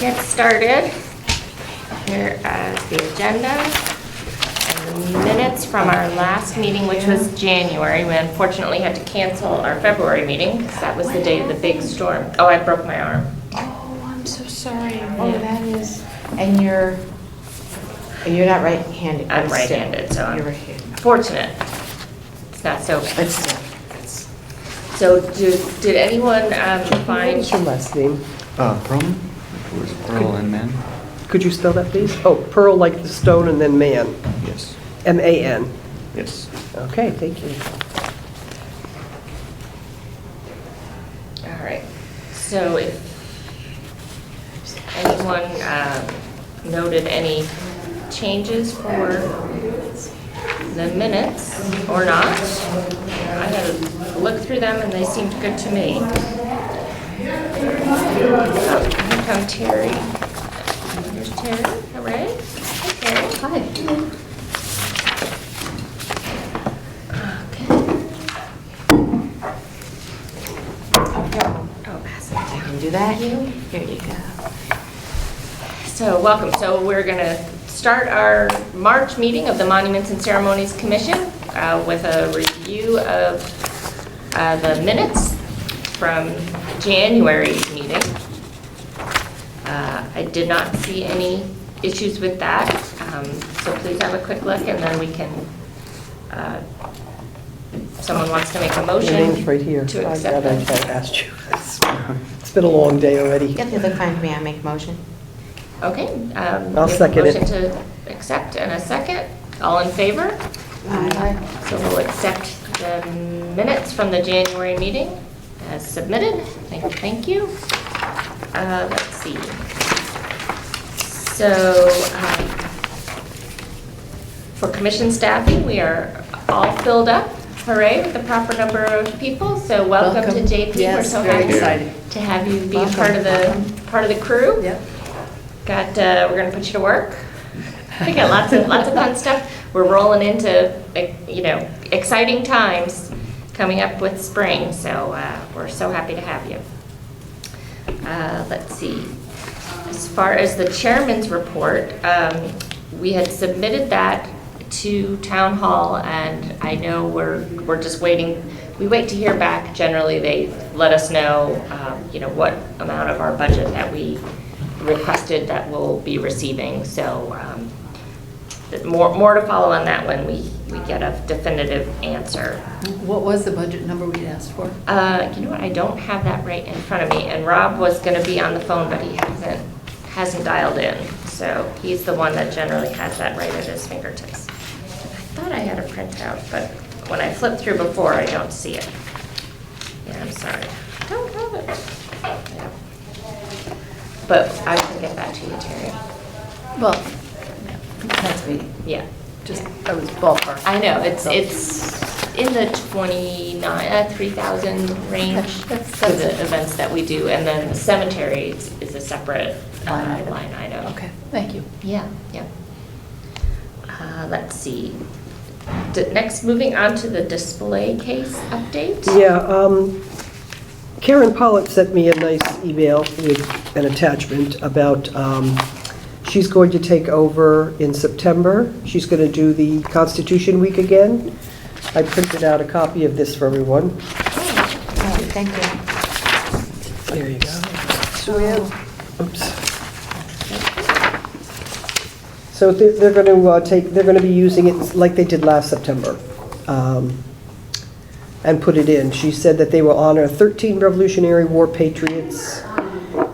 get started. Here is the agenda and the minutes from our last meeting, which was January. We unfortunately had to cancel our February meeting because that was the day of the big storm. Oh, I broke my arm. Oh, I'm so sorry. Oh, that is, and you're not right-handed. I'm but still, right-handed, so you're I'm right-handed. fortunate. It's not so bad. But still, it's. So did anyone What find, is your last name? Perlman? It was Pearl and Man? Could you spell that, please? Oh, Pearl like the stone and then man. Yes. M-A-N. Yes. Okay, thank you. all right, so if anyone noted any changes for the minutes or not, I had a look through them and they seemed good to me. Oh, here come Terry. Here's Terry, all right? Hi, Terry. Okay. Oh, pass it down. Can do that? Thank you. Here you go. So, welcome. So, we're going to start our March meeting of the Monuments and Ceremonies Commission with a review of the minutes from January's meeting. I did not see any issues with that, so please have a quick look and then we can, if someone wants to make a Your motion name's right here. to I'm accept glad them. I asked you. It's been a long day already. Yeah, they look fine to me. I make a motion. Okay. I'll we have a second it. Motion to accept and a second. All in favor? Aye. So we'll accept the minutes from the January meeting as submitted. Thank you. Let's see. So for commission staffing, we are all filled up. Hooray, with the proper number of people. So welcome to JP. We're Yes, so very happy exciting. to have you be Welcome. part of the crew. Yep. We're going to put you to work. We got lots of fun stuff. We're rolling into, exciting times coming up with spring, so we're so happy to have you. Let's see. As far as the chairman's report, we had submitted that to town hall, and I know we're just waiting. We wait to hear back. Generally, they let us know, what amount of our budget that we requested that we'll be receiving. So more to follow on that when we get a definitive answer. What was the budget number we asked for? You know what? I don't have that right in front of me. And Rob was going to be on the phone, but he hasn't dialed in. So he's the one that generally has that right at his fingertips. I thought I had a printout, but when I flipped through before, I don't see it. Yeah, I'm sorry. I don't have it. Yeah. But I can get that to you, Terry. Well, that's me. Yeah. Just, I was ballpark. I know, it's in the 3,000 range for the events that we do. And then the cemetery is a separate line item. Okay, thank you. Yeah. Let's see. Next, moving on to the display case update. Yeah, Karen Pollitt sent me a nice email with an attachment about, she's going to take over in September. She's going to do the Constitution Week again. I printed out a copy of this for everyone. Oh, thank you. There you go. So we have, oops. So they're going to be using it like they did last September, and put it in. She said that they will honor 13 Revolutionary War patriots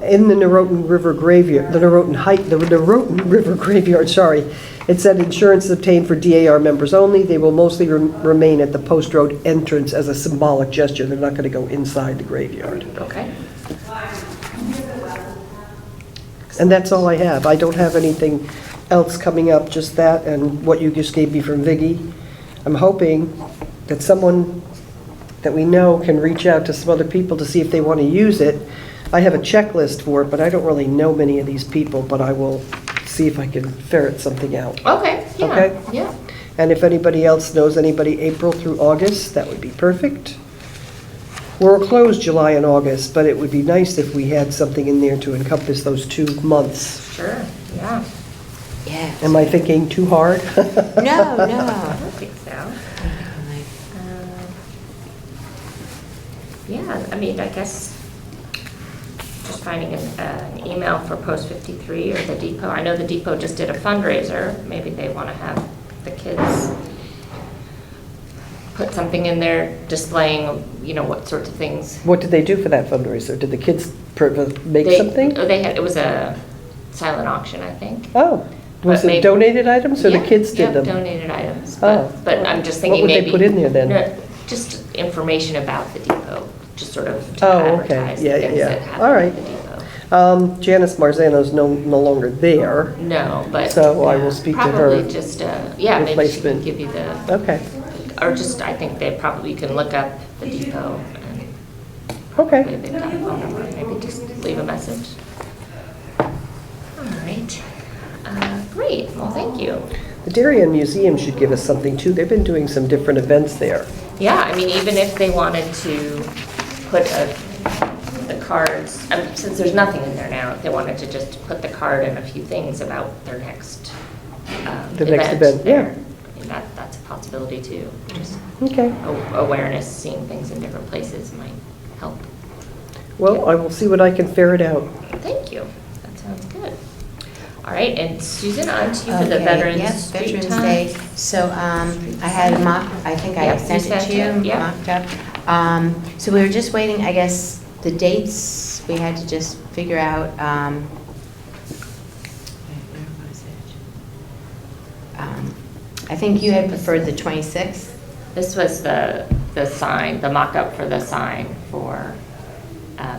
in the Norotan River Graveyard, the Norotan River Graveyard, sorry. It said insurance is obtained for DAR members only. They will mostly remain at the post road entrance as a symbolic gesture. They're not going to go inside the graveyard. Okay. And that's all I have. I don't have anything else coming up, just that and what you just gave me from Viggy. I'm hoping that someone that we know can reach out to some other people to see if they want to use it. I have a checklist for it, but I don't really know many of these people, but I will see if I can ferret something out. Okay, yeah. Okay. Yeah. And if anybody else knows anybody April through August, that would be perfect. We're closed July and August, but it would be nice if we had something in there to encompass those 2 months. Sure, yeah. Yeah. Am I thinking too hard? No, I no. don't think so. Yeah, I mean, I guess just finding an email for Post 53 or the Depot. I know the Depot just did a fundraiser. Maybe they want to have the kids put something in there displaying, you know, what sorts of things. What did they do for that fundraiser? Did the kids make something? Oh, they had, it was a silent auction, I think. Oh, was But it maybe- donated items, or the Yeah, kids did yeah, them? donated items, Oh. but I'm just What thinking would they maybe. put in there then? No, just information about the Depot, just sort of to Oh, okay. advertise the Yeah, things yeah. that All happen right. at the Depot. Janice Marzano's no longer there, No, but. so I will speak to her. Probably just, yeah, maybe she can replacement. give you the, Okay, or just, I think they probably, you can look up the Depot and okay. maybe they've got a phone number, maybe just leave a message. All right, great, well, thank you. The Darien Museum should give us something too. They've been doing some different events there. Yeah, I mean, even if they wanted to put the cards, since there's nothing in there now, if they wanted to just put the card and a few things about their next The next event, yeah. there, I mean, that's a possibility too. Just Okay. awareness, seeing things in different places might help. Well, I will see what I can ferret out. Thank you, that sounds good. All right, and Susan, on to you for the Okay, Veterans yep, Street Veterans Time. Day. So I had a mock, I think I Yep, sent you it to sent you, it, yep. mocked up. So we were just waiting, I guess, the dates, we had to just figure out. Where was it? I think you had preferred the 26th. This was the sign, the mock-up for the sign for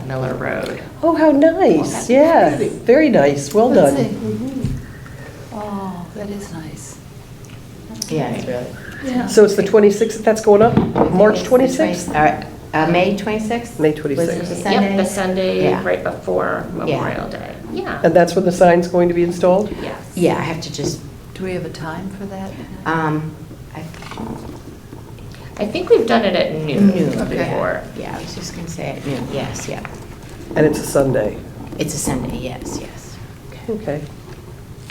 Miller Road. Oh, how nice. Yeah, very nice. Well Let's done. see. Oh, that is nice. Yeah, it's really. Yeah. So it's the 26th that that's going up? March 26th? May 26th? May Was it 26th. the Yep, Sunday? the Sunday Yeah. right before Memorial Day. Yeah. And that's when the sign's going to be installed? Yes. Yeah, I have to just, Do we have a time for that? I I think we've done it at noon noon. before. Yeah, I was just gonna say at noon, yes, yeah. And it's a Sunday? It's a Sunday, yes, yes. Okay.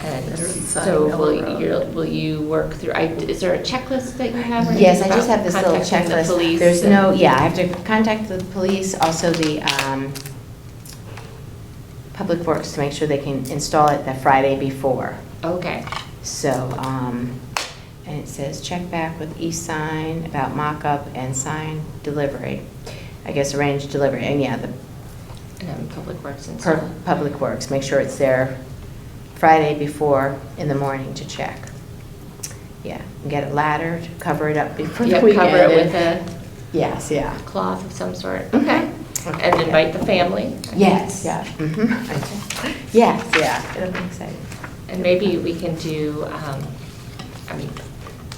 And Veterans sign, so Miller Road. will you work through, is there a checklist that you have? or Yes, I anything just about have this little contacting the checklist. police There's and- no, yeah, I have to contact the police, also the Public Works to make sure they can install it the Friday before. Okay, So, and it says check back with e-sign about mock-up and sign delivery. I guess arrange delivery, and yeah, the and Public Works and so. Public Works, make sure it's there Friday before in the morning to check. Yeah, and get it laddered, cover it up before the Yeah, weekend. cover it with a Yes, yeah. cloth of some sort. Mhm. Okay. Okay. And invite the family. Yes, yeah. Mhm. Yes, yeah, it'll be exciting. And maybe we can do, I mean,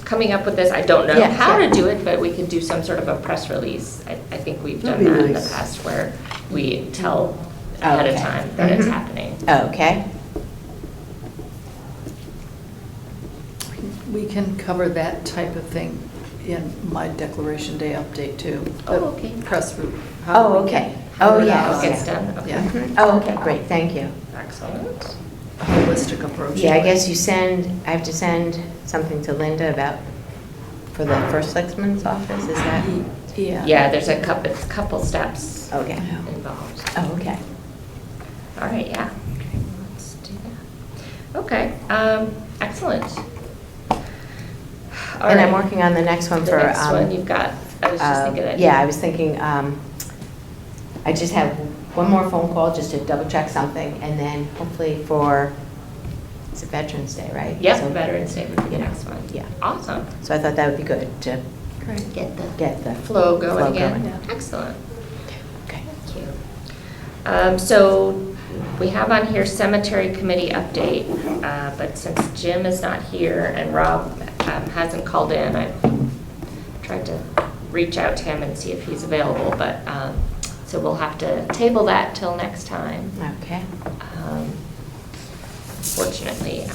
coming up with this, I don't know Yeah, how sure. to do it, but we could do some sort of a press release. I think we've done That'd be that in the nice. past where we tell ahead of Okay. time that it's Mhm. happening. Okay, We can cover that type of thing in my Declaration Day update too. Oh, The okay. Press route. Oh, okay. How Oh, it yes. all gets done, okay. Yeah. Mhm. Oh, okay, great, thank you. Excellent. Holistic approach. Yeah, I to it. guess I have to send something to Linda about, for the first selectman's office, is that? Yeah. Yeah, there's a couple steps Okay. Yeah. involved. Oh, okay. All right, yeah. Let's do that. Okay, excellent. All And I'm right. working on the next one The for. next one you've got, I was just thinking that. Yeah, I was thinking, I just have one more phone call just to double check something, and then hopefully for, it's a Veterans Day, right? Yep, So- Veterans Day would be the Yeah. next one. Yeah. Awesome. So I thought that would be good to Great. Get the the flow going again. Yeah. Excellent. Okay. Thank you. So we have on here cemetery committee update, but since Jim is not here and Rob hasn't called in, I've tried to reach out to him and see if he's available, but, so we'll have to table that till next time. Okay. Unfortunately.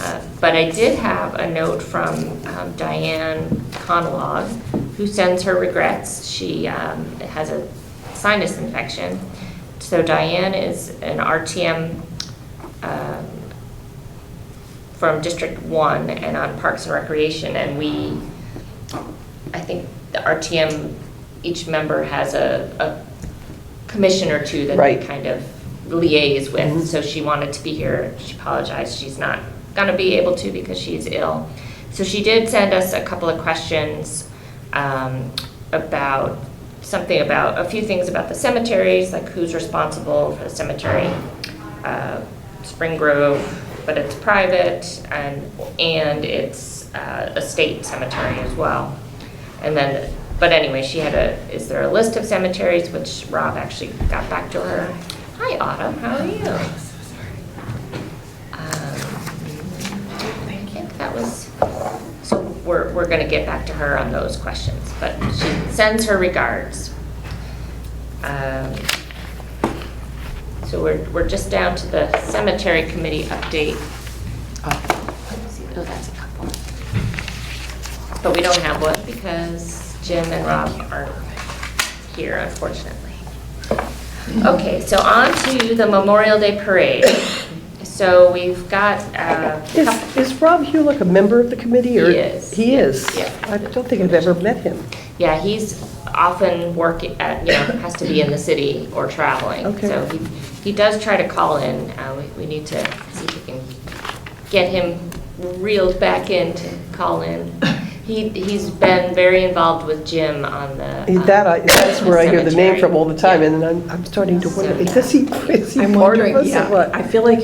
But I did have a note from Diane Conlog, who sends her regrets. She has a sinus infection. So Diane is an RTM from District 1 and on Parks and Recreation, and I think the RTM, each member has a commission or two that they Right. kind of liaise with. So she wanted to be here. She apologized. She's not going to be able to because she's ill. So she did send us a couple of questions about a few things about the cemeteries, like who's responsible for the cemetery, Spring Grove, but it's private, and it's a state cemetery as well. And then, but anyway, she had is there a list of cemeteries, which Rob actually got back to her. Hi, Autumn, how are you? I think that was, so we're gonna get back to her on those questions, but she sends her regards. So we're just down to the cemetery committee update. Oh, that's a couple. But we don't have one because Jim and Rob aren't here, unfortunately. Okay, so on to the Memorial Day Parade. So we've got Is Rob Hulick a member of the committee? Or He is. He is? Yeah. I don't think I've ever met him. Yeah, he's often has to be in the city or traveling. Okay. So he does try to call in. We need to see if we can get him reeled back in to call in. He's been very involved with Jim on the. That's where I hear the name cemetery. from all the time, Yeah. and I'm starting to wonder, So, is he I'm part of wondering, us or yeah, what? I feel like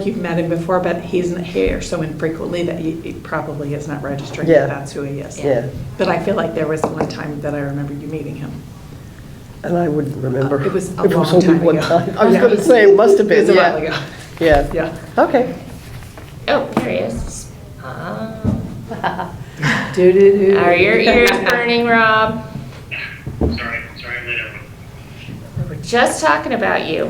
you've met him before, but he's here so infrequently that he probably is not registering Yeah. that that's who he is. Yeah, But I feel like there was one time that I remember you meeting him. and I wouldn't remember. It was a It long only time one ago. time. I was Yeah. going to say, it must have It been, was a yeah. while ago. Yeah. Yeah. Okay. Oh, there he is. Do-do-do. Are your ears burning, Rob? Sorry, I'm late, everyone. We were just talking about you.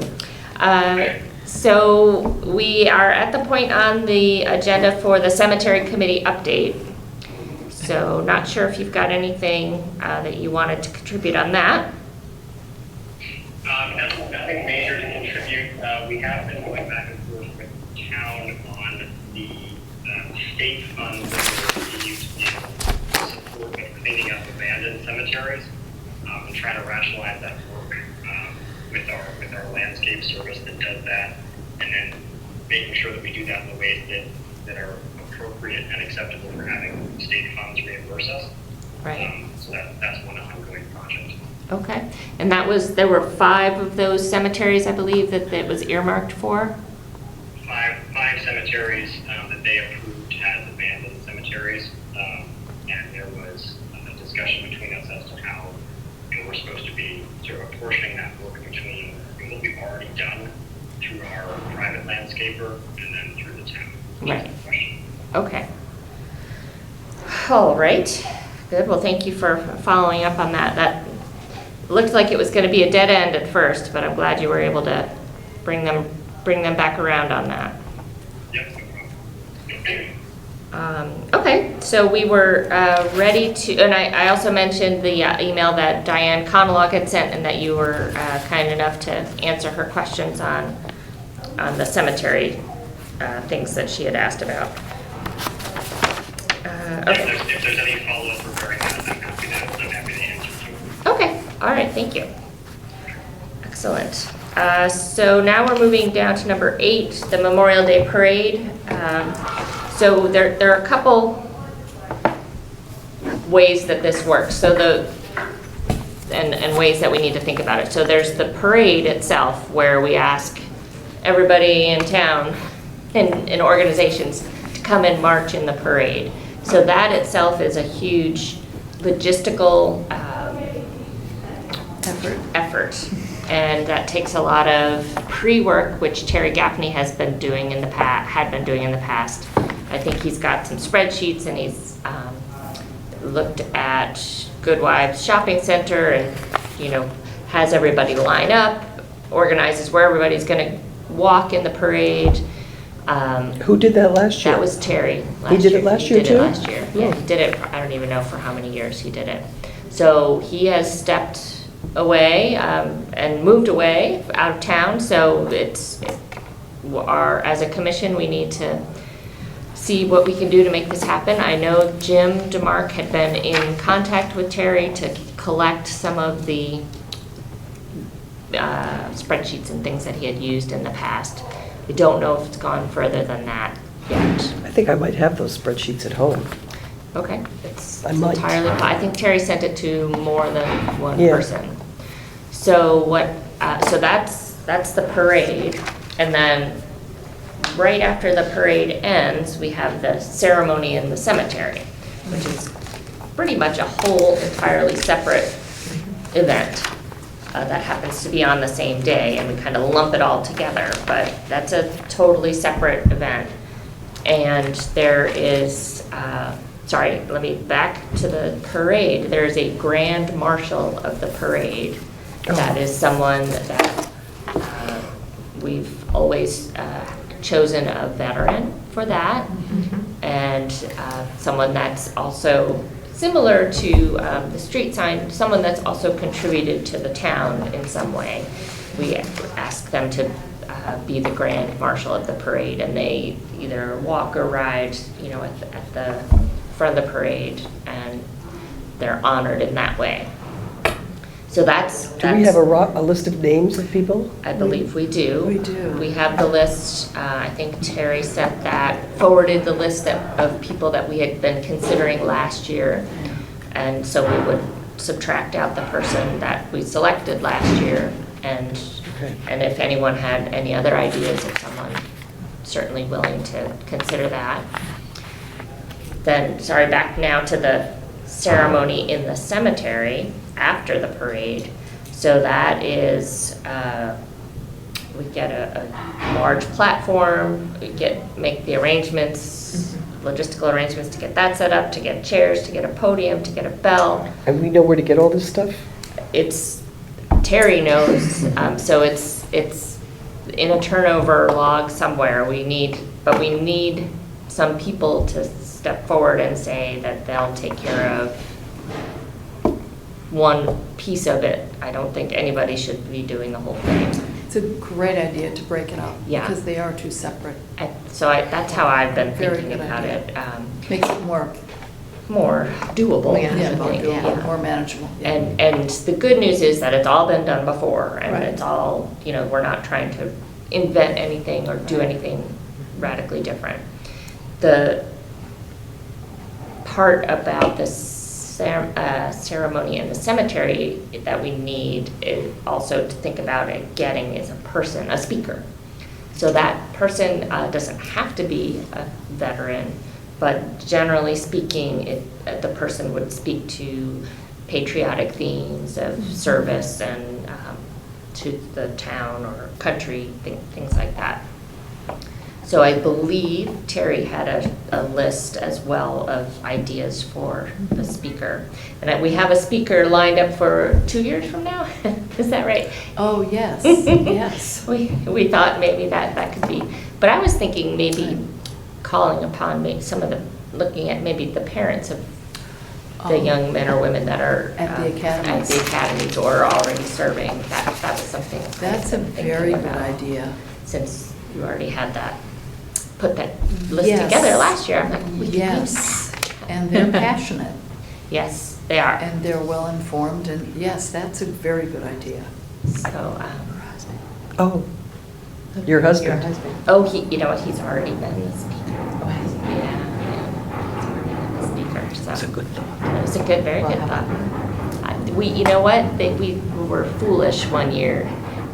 So we are at the point on the agenda for the cemetery committee update. So not sure if you've got anything that you wanted to contribute on that. Nothing major to contribute. We have been going back and forth with the town on the state funds that were received in support of cleaning up abandoned cemeteries, and trying to rationalize that work with our landscape service that does that, and then making sure that we do that in the ways that are appropriate and acceptable for having state funds reimburse us. Right. So that's one ongoing project. Okay. And there were 5 of those cemeteries, I believe, that it was earmarked for? Five cemeteries that they approved as abandoned cemeteries, and there was a discussion between us as to how we're supposed to be sort of apportioning that work between what we've already done through our private landscaper and then through the town. Right. Question. Okay. All right. Good. Well, thank you for following up on that. That looked like it was going to be a dead end at first, but I'm glad you were able to bring them back around on that. Yep. Okay, so we were ready to, and I also mentioned the email that Diane Conalog had sent, and that you were kind enough to answer her questions on the cemetery things that she had asked about. Okay. If there's any follow-up regarding that, I'm happy to answer too. Okay, all right, thank you. Excellent. So now we're moving down to number 8, the Memorial Day Parade. So there are a couple ways that this works. So and ways that we need to think about it. So there's the parade itself, where we ask everybody in town and organizations to come and march in the parade. So that itself is a huge logistical effort. And that takes a lot of pre-work, which Terry Gaffney has been doing in the past. I think he's got some spreadsheets, and he's looked at Good Wives Shopping Center, and has everybody line up, organizes where everybody's going to walk in the parade. Who did that last year? That was Terry last He did year. it last year, too? He did it last year. Yeah, he did it. I don't even know for how many years he did it. So he has stepped away and moved away out of town, so as a commission, we need to see what we can do to make this happen. I know Jim DeMarc had been in contact with Terry to collect some of the spreadsheets and things that he had used in the past. I don't know if it's gone further than that yet. I think I might have those spreadsheets at home. Okay, it's I might. entirely, I think Terry sent it to more than one Yeah. person. So so that's the parade, and then right after the parade ends, we have the ceremony in the cemetery, which is pretty much a whole entirely separate event that happens to be on the same day, and we kind of lump it all together, but that's a totally separate event. And there is, let me back to the parade. There's a grand marshal of the parade. That is someone that we've always chosen a veteran for that, and someone that's also similar to the street sign, someone that's also contributed to the town in some way. We ask them to be the grand marshal of the parade, and they either walk or ride, at the front of the parade, and they're honored in that way. So that's. Do we have a list of names of people? I believe we do. We do. We have the list, I think Terry sent forwarded the list of people that we had been considering last year. And so we would subtract out the person that we selected last year. And if anyone had any other ideas, if someone certainly willing to consider that. Then, back now to the ceremony in the cemetery after the parade. So that is, we get a large platform, we make the arrangements, logistical arrangements to get that set up, to get chairs, to get a podium, to get a bell. And we know where to get all this stuff? Terry knows, so it's in a turnover log somewhere. We need some people to step forward and say that they'll take care of one piece of it. I don't think anybody should be doing the whole thing. It's a great idea to break it up. Yeah. Because they are two separate. That's how I've been Very thinking good about idea. it. Makes it more doable. Yeah, Yeah, I more think, doable, yeah. more manageable. Yeah. And the good news is that it's all been done before, and Right. it's all, we're not trying to invent anything or do anything radically different. The part about this ceremony in the cemetery that we need is also to think about it getting is a speaker. So that person doesn't have to be a veteran, but generally speaking, the person would speak to patriotic themes of service and to the town or country, things like that. So I believe Terry had a list as well of ideas for the speaker. And we have a speaker lined up for 2 years from now, is that right? Oh, yes, yes. We thought maybe that could be, but I was thinking maybe calling upon looking at maybe the parents of the young men or women that are At the academies. At the academies or already serving. That was something. That's a I've been thinking very good about. idea. Since you already had put that list Yes. together last year, I'm like, we can use Yes, that. and they're passionate, Yes, they are. and they're well-informed, and yes, that's a very good idea. So, Oh, your husband? you know what, he's already been the speaker. Yeah, he's already been the speaker, so. That's a good thought. It was a very good thought. You know what, we were foolish one year,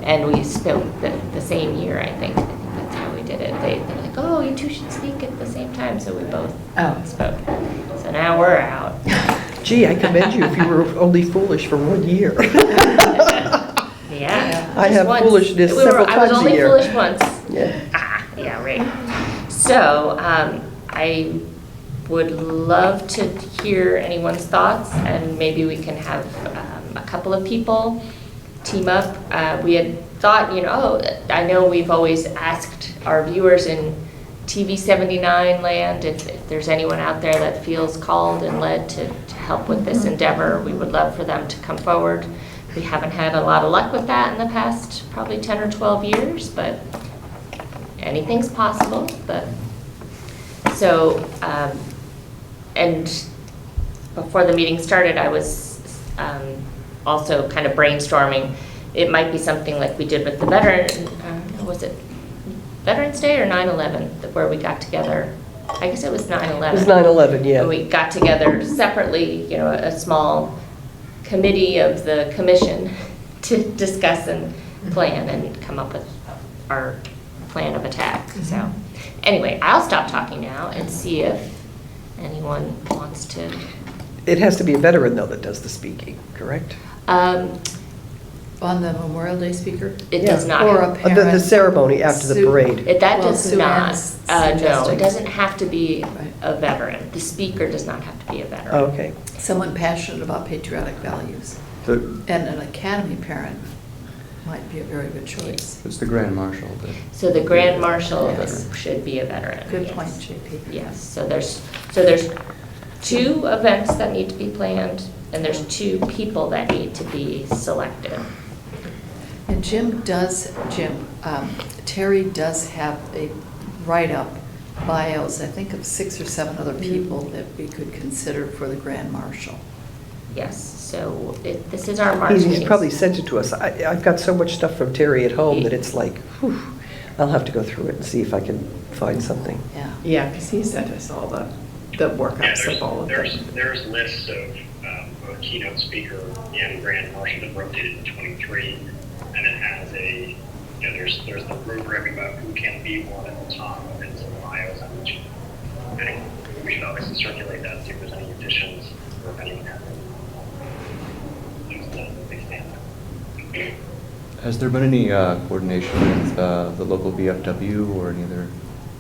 and we spoke the same year, I think. That's how we did it. They're like, oh, you two should speak at the same time, so we both spoke. So now we're out. Gee, I commend you if you were only foolish for 1 year. Yeah. I just have once. foolishness several I was times a only year. foolish once. Yeah. Yeah, right. So, I would love to hear anyone's thoughts, and maybe we can have a couple of people team up. We had thought, I know we've always asked our viewers in TV 79 land if there's anyone out there that feels called and led to help with this endeavor. We would love for them to come forward. We haven't had a lot of luck with that in the past probably 10 or 12 years, but anything's possible. But so, and before the meeting started, I was also kind of brainstorming. It might be something like we did with the was it Veterans Day or 9/11, where we got together? I guess it was 9/11. It was 9/11, yeah. We got together separately, a small committee of the commission to discuss and plan and come up with our plan of attack. So anyway, I'll stop talking now and see if anyone wants to. It has to be a veteran, though, that does the speaking, correct? On the Memorial Day speaker? It does not. Or a The parent. ceremony after the Sue- parade. That Well, does Sue not. Ann's No, it suggesting. doesn't have to be Right. a veteran. The speaker does not have to be a veteran. Oh, okay. Someone passionate about patriotic values. The- And an academy parent might be a very good choice. It's the Grand Marshal, but So the Grand Marshal Yes. should be a veteran. Good yes. point, JP. Yes, so there's 2 events that need to be planned, and there's 2 people that need to be selected. And Terry does have a write-up, bios, I think of 6 or 7 other people that we could consider for the Grand Marshal. Yes, so this is our March He's meeting. probably sent it to us. I've got so much stuff from Terry at home that it's like, whew, I'll have to go through it and see if I can find something. Yeah. Yeah, because he sent us all the Yeah, workups of all of them. there's lists of a keynote speaker and grand marshal that rotated in 23, and it has there's the rubric about who can be one at the top, and some bios on each. And we should obviously circulate that, see if there's any additions, or if anyone has any things that they stand out. has there been any coordination with the local VFW or any other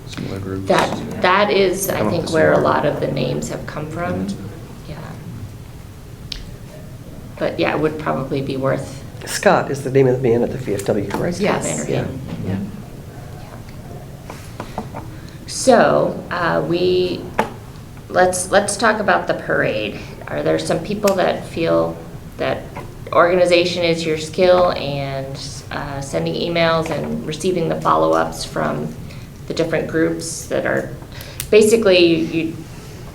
similar groups? That is, I Come up think, with where a some more. lot of the names have come from. Mhm. Yeah. But yeah, it would probably be worth. Scott is the name of the man at the VFW, correct? Scott Yes. Vanderveen. Yeah. So, let's talk about the parade. Are there some people that feel that organization is your skill and sending emails and receiving the follow-ups from the different groups that are, basically,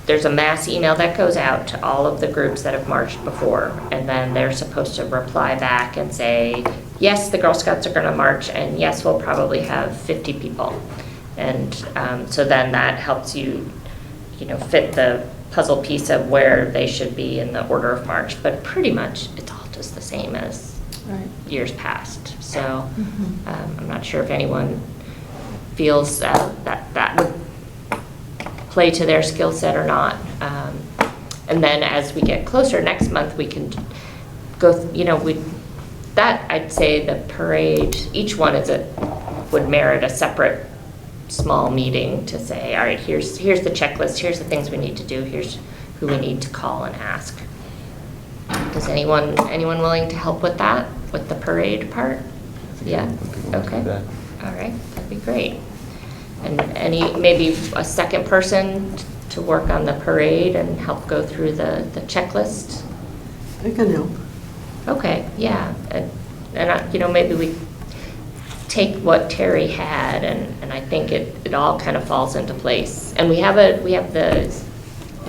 there's a mass email that goes out to all of the groups that have marched before, and then they're supposed to reply back and say, yes, the Girl Scouts are gonna march, and yes, we'll probably have 50 people. And so then that helps you, fit the puzzle piece of where they should be in the order of march. But pretty much, it's all just the same as Right. years past. So Mhm. I'm not sure if anyone feels that would play to their skill set or not. And then as we get closer, next month, we can go, I'd say the parade, each one would merit a separate small meeting to say, all right, here's the checklist, here's the things we need to do, here's who we need to call and ask. Does anyone willing to help with that, with the parade part? Yeah, okay. Do that. All right, that'd be great. And maybe a second person to work on the parade and help go through the checklist? I can help. Okay, yeah, and maybe we take what Terry had, and I think it all kind of falls into place. And we have the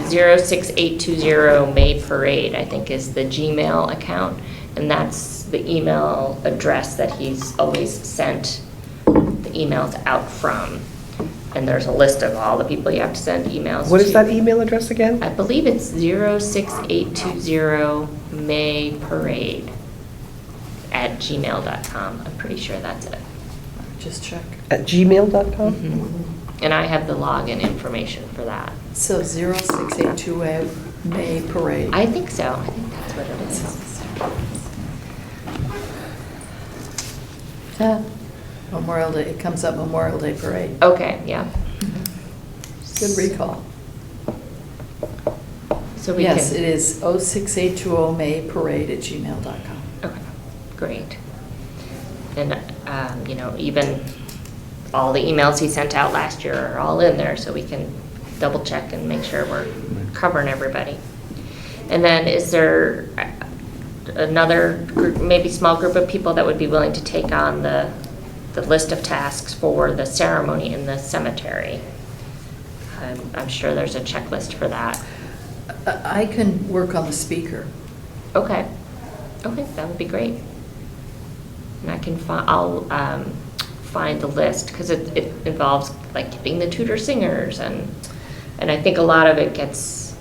06820 May Parade, I think, is the Gmail account, and that's the email address that he's always sent the emails out from. And there's a list of all the people you have to send emails to. What is that email address again? I believe it's 06820 May Parade at gmail.com. I'm pretty sure that's it. Just check. At gmail.com? And I have the login information for that. So 06828 May Parade. I think so. I think that's what it is. Memorial Day, it comes up Memorial Day Parade. Okay, yeah. Good recall. So we Yes, can. it is 06820 May Parade at gmail.com. Okay, great. And, even all the emails he sent out last year are all in there, so we can double check and make sure we're covering everybody. And then another group, maybe small group of people that would be willing to take on the list of tasks for the ceremony in the cemetery. I'm sure there's a checklist for that. I can work on the speaker. Okay, that would be great. And I'll find the list, because it involves like getting the Tudor singers, and I think a lot of it gets,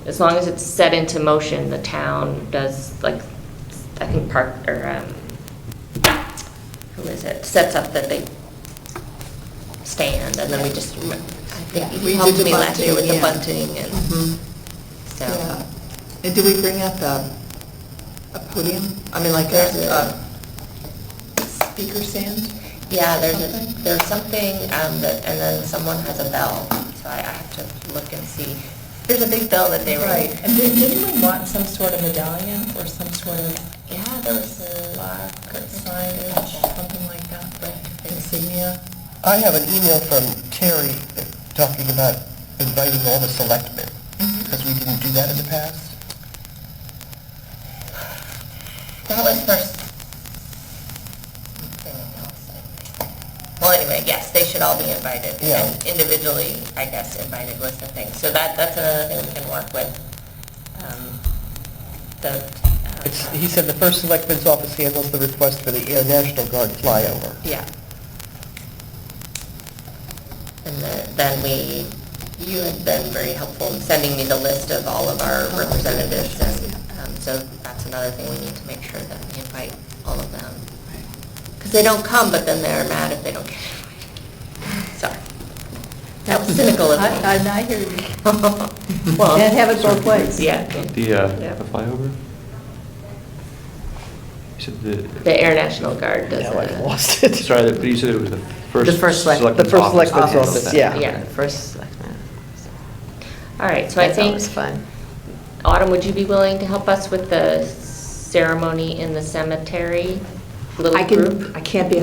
as long as it's set into motion, the town does, like, I think who is it, sets up that they stand, and then we just, I think We you did helped the me last year with the bunting, bunting, and so. Yeah. And do we bring up a podium? I mean, like a speaker stand? Yeah, there's something, and then someone has a bell, so I have to look and see. There's a big bell that they Right, ring. and didn't we want some sort of medallion or some sort of Yeah, there was a plaque or signage, something like that, like insignia? I have an email from Terry talking about inviting all the selectmen, because we didn't do that in the past. That was first. Well, anyway, yes, they should all be invited. Yeah. And individually, I guess, invited list of things. So that's another thing we can work with. He said the first selectman's office handles the request for the Air National Guard flyover. Yeah. And then you had been very helpful in sending me the list of all of our representatives, and so that's another thing we need to make sure that we invite all of them. Because they don't come, but then they're mad if they don't get invited. Sorry. That was cynical of me. I hear you. Well, Can't have it both ways. yeah. The flyover? You said The Air National Guard does Now I've it. lost it. sorry, but you said it was the first. The first selectman's The first office that selectman's handles office, that. yeah. Yeah. First selectman. All right, so I That's think, always fun. Autumn, would you be willing to help us with the ceremony in the cemetery? Little group? I can't be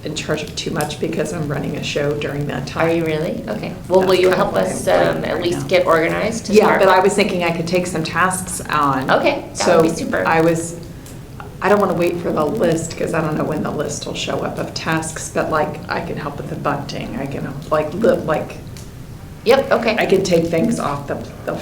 in charge of too much because I'm running a show during that time. Are you really? Okay. Well, will That's you kind of help what us I'm doing at right least now. get organized to Yeah, start? but I was thinking I could take some tasks on. Okay, that would be super. So I don't want to wait for the list because I don't know when the list will show up of tasks, but like I can help with the bunting. I can like Yep, okay. I can take things off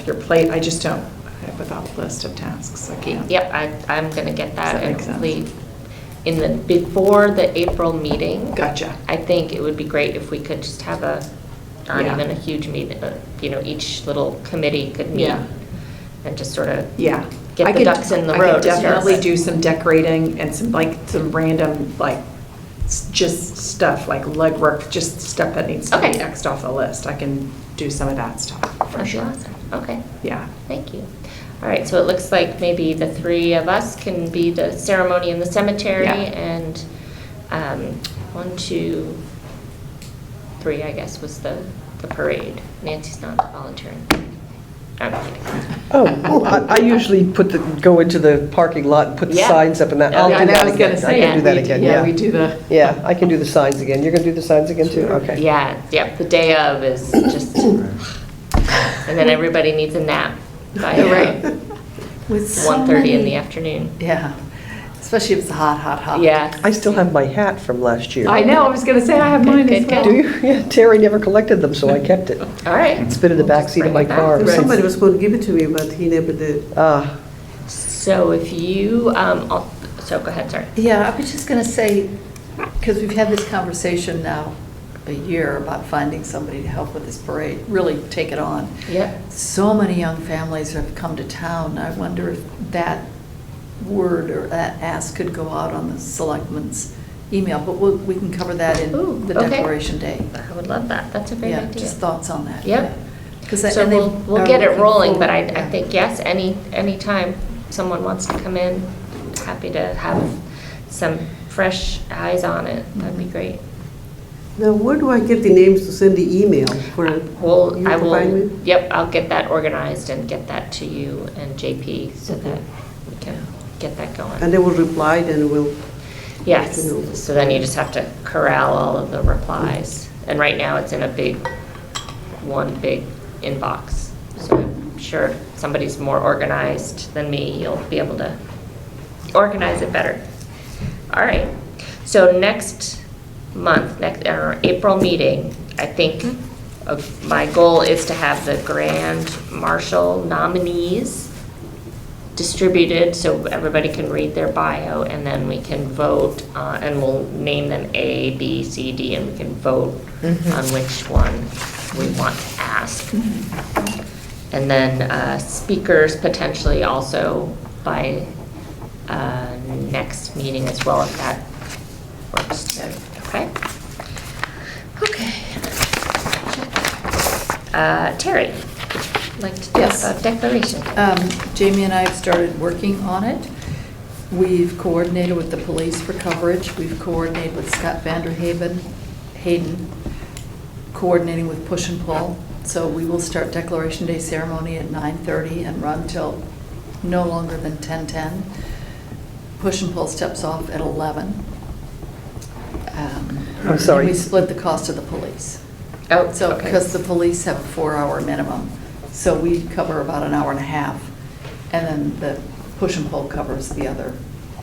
your plate. I just don't have without a list of tasks. I can't. Yep, I'm going to get that Does that and make sense? complete before the April meeting. Gotcha. I think it would be great if we could just have not Yeah. even a huge meeting, each little committee could meet Yeah. and just sort of Yeah. get I the could- ducks in the I row could to start definitely with. do some decorating and some random, just stuff, like legwork, just stuff that needs to be Okay. Xed off the list. I can do some of that stuff, for That'd be sure. awesome. Okay. Yeah. Thank you. All right, so it looks like maybe the three of us can be the ceremony in the cemetery, Yeah. and 1, 2, 3, I guess, was the parade. Nancy's not volunteering. I'm kidding. Oh, I usually go into the parking lot and put the Yeah. signs up and that. Yeah, I'll do I that was again. gonna I say, can do that again, yeah. we do the. Yeah, I can do the signs again. You're going to do the signs again too? Okay. Yeah, the day of is just, and then everybody needs a nap by Right. With so 1:30 in many- the afternoon. Yeah, especially if it's hot. Yeah. I still have my hat from last year. I know, I was gonna say I have mine as Good, well. Do you? Yeah, Terry never collected them, so I kept it. All right. It's been in the back seat of my Bring it back. car. Right. Somebody was going to give it to me, but he never did. So if you, so go ahead, sorry. Yeah, I was just going to say, because we've had this conversation now a year about finding somebody to help with this parade, really take it on. Yep. So many young families have come to town. I wonder if that word or that ask could go out on the selectmen's email, but we can cover that in Ooh, the okay. Declaration Day. I would love that. That's a great Yeah, idea. just thoughts on that. Yep. So So we'll get it rolling, but I think, yes, any time someone wants to come in, happy to have some fresh eyes on it. That'd be great. Now, where do I get the names to send the email for? Well, you I provide me? will, yep, I'll get that organized and get that to you and JP so that we can get that going. And they will reply, then we'll. Yes, you know. so then you just have to corral all of the replies. And right now, it's in one big inbox. So I'm sure if somebody's more organized than me, you'll be able to organize it better. All right, so next month, our April meeting, I think my goal is to have the Grand Marshal nominees distributed so everybody can read their bio, and then we can vote, and we'll name them A, B, C, D, and we can vote on which one we want to ask. And then speakers potentially also by next meeting as well, if that works. Okay? Okay. Terry, would like to talk Yes. about declaration. Jamie and I have started working on it. We've coordinated with the police for coverage. We've coordinated with Scott Hayden, coordinating with Push and Pull. So we will start Declaration Day ceremony at 9:30 and run till no longer than 10:10. Push and Pull steps off at 11. I'm sorry. And we split the cost of the police. Oh, So, okay. because the police have a 4-hour minimum, so we cover about an hour and a half, and then the Push and Pull covers the other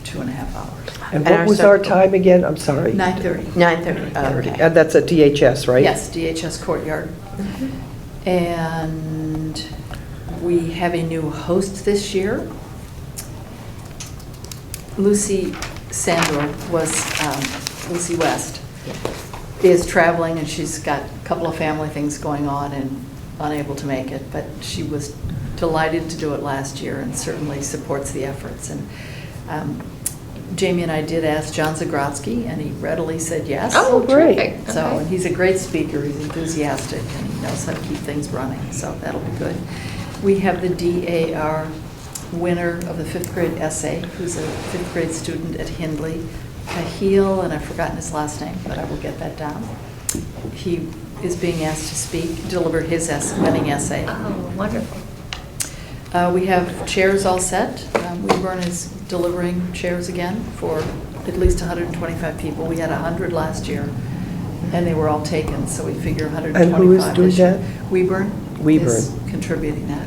2.5 hours. And And what our was our circle- time again? I'm sorry. 9:30. 9:30, okay. And that's at DHS, right? Yes, DHS Courtyard. And we have a new host this year. Lucy Sandro was, Lucy West is traveling, and she's got a couple of family things going on and unable to make it, but she was delighted to do it last year and certainly supports the efforts. And Jamie and I did ask John Zagrodsky, and he readily said yes. Oh, great. terrific. So, Okay. and he's a great speaker, he's enthusiastic, and he knows how to keep things running, so that'll be good. We have the DAR winner of the 5th grade essay, who's a 5th grade student at Hindley, Cahill, and I've forgotten his last name, but I will get that down. He is being asked to speak, deliver his winning essay. Oh, wonderful. We have chairs all set. Weburn is delivering chairs again for at least 125 people. We had 100 last year, and they were all taken, so we figure 125 And who is doing this year. that? Weburn Weburn. is contributing that.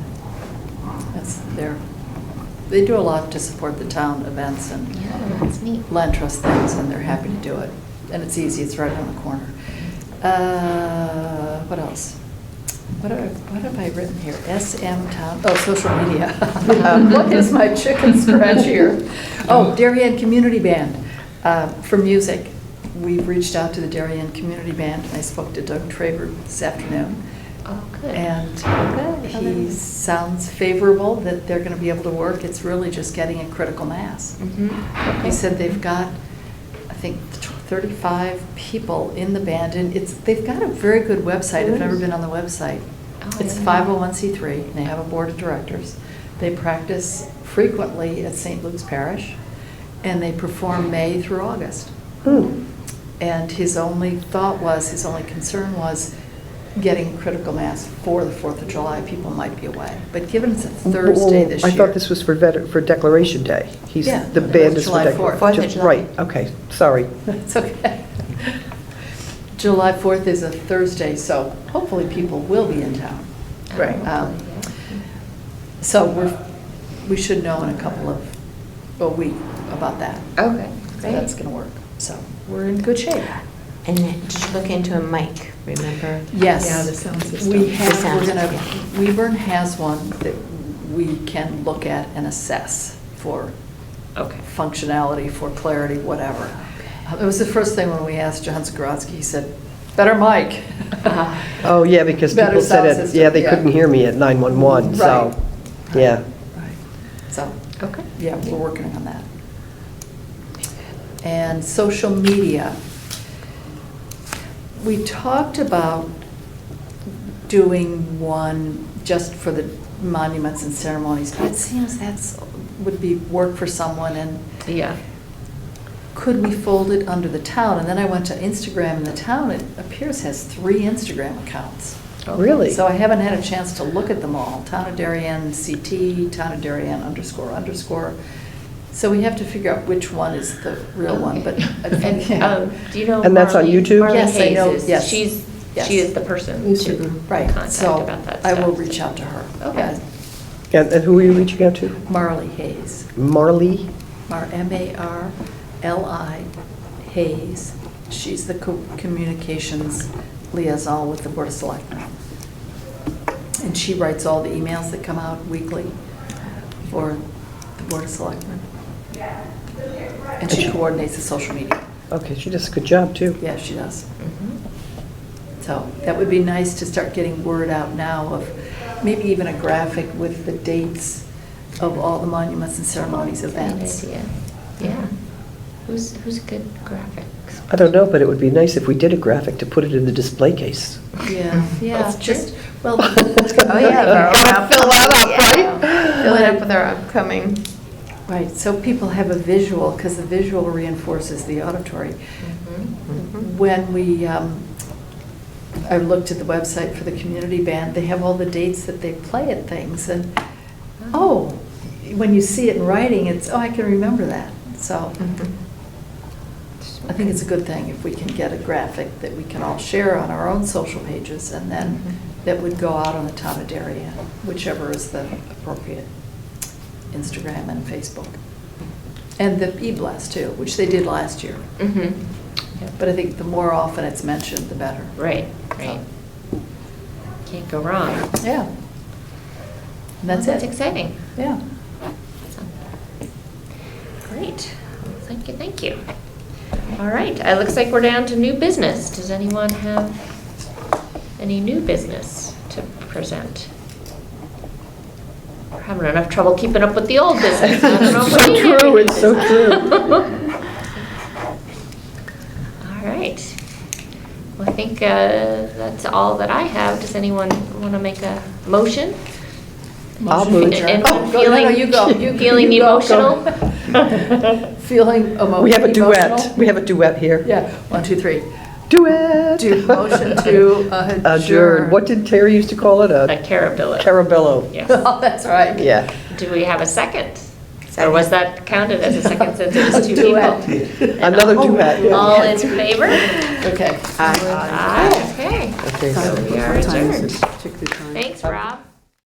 They do a lot to support the town events and Yeah, that's neat. land trust things, and they're happy to do it. And it's easy, it's right around the corner. What else? What have I written here? SM Town, oh, social media. What is my chicken scratch here? Oh, Darien Community Band for music. We've reached out to the Darien Community Band, and I spoke to Doug Traver this afternoon. Oh, good. And Good. he sounds favorable that they're going to be able to work. It's really just getting a critical mass. Mhm. He said they've got, I think, 35 people in the band, and they've got a very good website. I've never been on the website. Oh, It's yeah. 501c3. They have a board of directors. They practice frequently at St. Luke's Parish, and they perform May through August. And his only concern was getting critical mass for the 4th of July. People might be away. But given it's a Thursday this year. I thought this was for Declaration Day. Yeah, The band is for July Declaration. 4th. 4th of July. Right, okay, sorry. It's okay. July 4th is a Thursday, so hopefully people will be in town. Right. So we should know in a week about that. Okay, So great. that's going to work. So we're in good shape. And did you look into a mic, remember? Yes. Yeah, the sound system. We have, The sound we're gonna, system, Weburn has one that we can look at and assess for Okay. functionality, for clarity, whatever. It was the first thing when we asked John Zagrodsky, he said, better mic. Oh, yeah, because Better people said sound it, system, yeah, they yeah. couldn't hear me at 911, so, Right. yeah. Right. So, Okay. yeah, we're working on that. And social media. We talked about doing one just for the monuments and ceremonies, but it seems would be work for someone, and Yeah. could we fold it under the town? And then I went to Instagram, and the town, it appears, has 3 Instagram accounts. Really? So I haven't had a chance to look at them all. Town of Darien CT, Town of Darien __. So we have to figure out which one is the real one, but I think, And do you know? And that's on Marlene- YouTube? Marlene Yes, I Hayes know, is- yes. She Yes. is the person to Instagram. right, contact so about that I will stuff. reach out to her. Okay. Yeah, And who are you reaching out to? Marley Hayes. Marley? M-A-R-L-I Hayes. She's the communications liaison with the Board of Selectmen. And she writes all the emails that come out weekly for the Board of Selectmen. And she coordinates the social media. Okay, she does a good job, too. Yeah, she does. Mhm. So that would be nice to start getting word out now of maybe even a graphic with the dates of all the monuments and ceremonies Great events. idea. Yeah. Who's a good graphics? I don't know, but it would be nice if we did a graphic to put it in the display case. Yeah, yeah, That's true. just, well. Oh, yeah, they're all Fill that up, right? Fill it up with our upcoming. Right, so people have a visual, because the visual reinforces the auditory. Mhm. When I looked at the website for the community band, they have all the dates that they play at things, and, oh, when you see it in writing, it's, oh, I can remember that. So I think it's a good thing if we can get a graphic that we can all share on our own social pages, and then that would go out on the town of Darien, whichever is the appropriate Instagram and Facebook. And the e-blast too, which they did last year. Mhm. But I think the more often it's mentioned, the better. Right, right. Can't go wrong. Yeah. And that's Well, That's it. exciting. Yeah. Great. Well, thank you, thank you. All right, it looks like we're down to new business. Does anyone have any new business to present? We're having enough trouble keeping up with the old business. I don't know if we need any new It's so true. All right. Well, I think that's all that I have. Does anyone want to make a motion? I'll Motion move. to adjourn. Anyone Oh, no, no, you go. feeling You go, emotional? go. Feeling emotional. We have a duet. We have a duet here. Yeah, 1, 2, 3. Duet! Do motion to adjourn. Adjourn. What did Terry used to call it? A A carabillo. carabillo. Yes. Oh, that's right. Yeah. Do we have a second? Or was that counted as a second since it was two Duet. people? Another duet, yeah. All in favor? Okay. Aye, okay. Okay. So we are What time is adjourned. it? Check the time. Thanks, Rob.